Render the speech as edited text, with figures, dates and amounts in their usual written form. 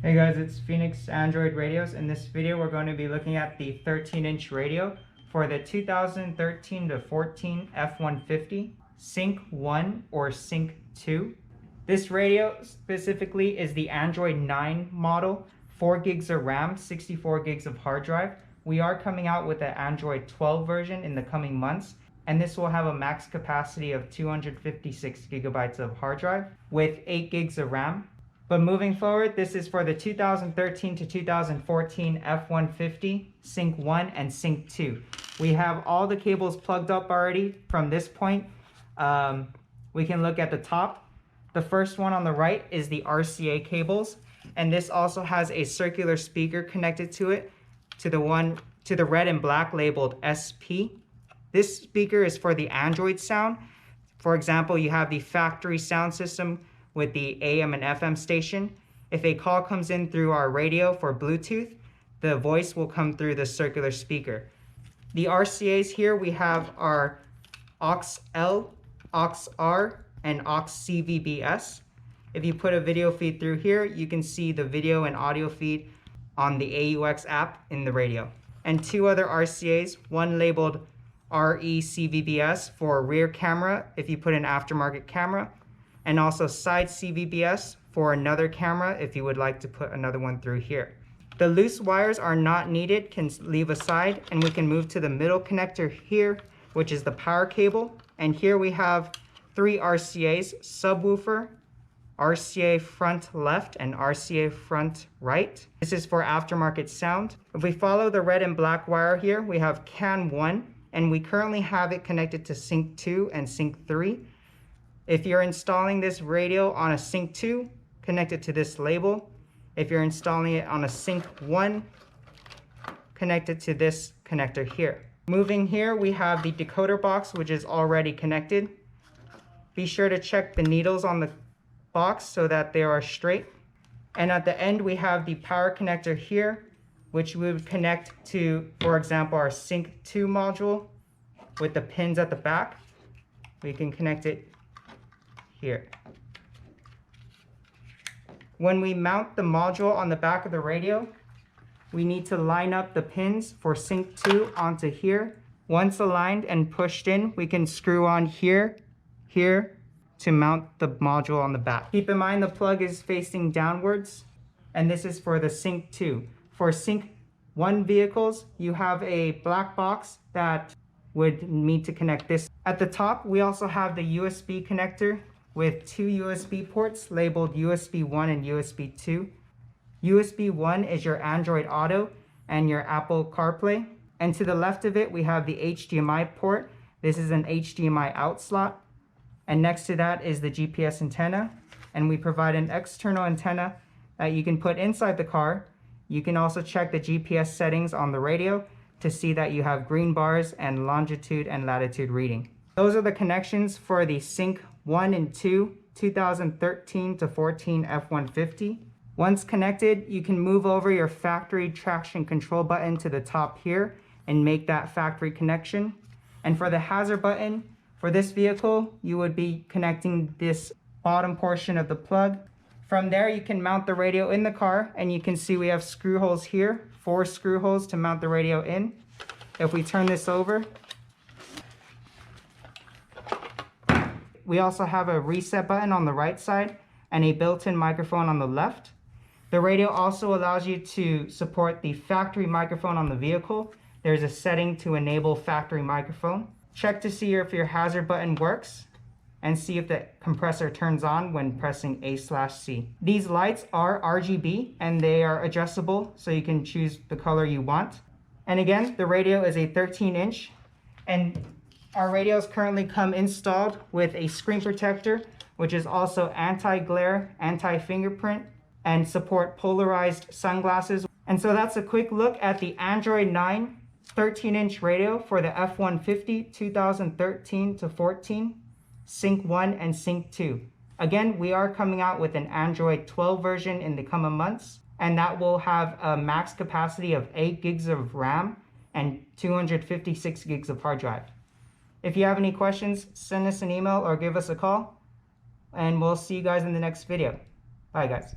Hey guys, it's Phoenix Android Radios. In this video, we're going to be looking at the 13-inch radio for the 2013 to 14 F-150 Sync 1 or Sync 2. This radio specifically is the Android 9 model, 4 gigs of RAM, 64 gigs of hard drive. We are coming out with an Android 12 version in the coming months, and this will have a max capacity of 256 gigabytes of hard drive with 8 gigs of RAM. But moving forward, this is for the 2013 to 2014 F-150 Sync 1 and Sync 2. We have all the cables plugged up already from this point. We can look at the top. The first one on the right is the RCA cables, and this also has a circular speaker connected to it, to the red and black labeled SP. This speaker is for the Android sound. For example, you have the factory sound system with the AM and FM station. If a call comes in through our radio for Bluetooth, the voice will come through the circular speaker. The RCAs here, we have our aux-L, aux-R, and aux-CVBS. If you put a video feed through here, you can see the video and audio feed on the AUX app in the radio. And two other RCAs, one labeled RE-CVBS for rear camera if you put an aftermarket camera, and also side CVBS for another camera if you would like to put another one through here. The loose wires are not needed, can leave aside, and we can move to the middle connector here, which is the power cable. And here we have 3 RCAs, subwoofer, RCA front left, and RCA front right. This is for aftermarket sound. If we follow the red and black wire here, we have CAN 1, and we currently have it connected to Sync 2 and Sync 3. If you're installing this radio on a Sync 2, connect it to this label. If you're installing it on a Sync 1, connect it to this connector here. Moving here, we have the decoder box, which is already connected. Be sure to check the needles on the box so that they are straight. And at the end, we have the power connector here, which we would connect to, for example, our Sync 2 module with the pins at the back. We can connect it here. When we mount the module on the back of the radio, we need to line up the pins for Sync 2 onto here. Once aligned and pushed in, we can screw on here to mount the module on the back. Keep in mind the plug is facing downwards, and this is for the Sync 2. For Sync 1 vehicles, you have a black box that would need to connect this. At the top, we also have the USB connector with 2 USB ports labeled USB 1 and USB 2. USB 1 is your Android Auto and your Apple CarPlay. And to the left of it, we have the HDMI port. This is an HDMI out slot. And next to that is the GPS antenna. And we provide an external antenna that you can put inside the car. You can also check the GPS settings on the radio to see that you have green bars and longitude and latitude reading. Those are the connections for the Sync 1 and 2 2013 to 14 F-150. Once connected, you can move over your factory traction control button to the top here and make that factory connection. And for the hazard button, for this vehicle, you would be connecting this bottom portion of the plug. From there, you can mount the radio in the car, and you can see we have screw holes here, 4 screw holes to mount the radio in. If we turn this over, we also have a reset button on the right side and a built-in microphone on the left. The radio also allows you to support the factory microphone on the vehicle. There's a setting to enable factory microphone. Check to see if your hazard button works and see if the compressor turns on when pressing A/C. These lights are RGB and they are adjustable, so you can choose the color you want. And again, the radio is a 13-inch, and our radios currently come installed with a screen protector, which is also anti-glare, anti-fingerprint, and support polarized sunglasses. And so that's a quick look at the Android 9 13-inch radio for the F-150 2013 to 14, Sync 1 and Sync 2. Again, we are coming out with an Android 12 version in the coming months, and that will have a max capacity of 8 gigs of RAM and 256 gigs of hard drive. If you have any questions, send us an email or give us a call, and we'll see you guys in the next video. Bye, guys.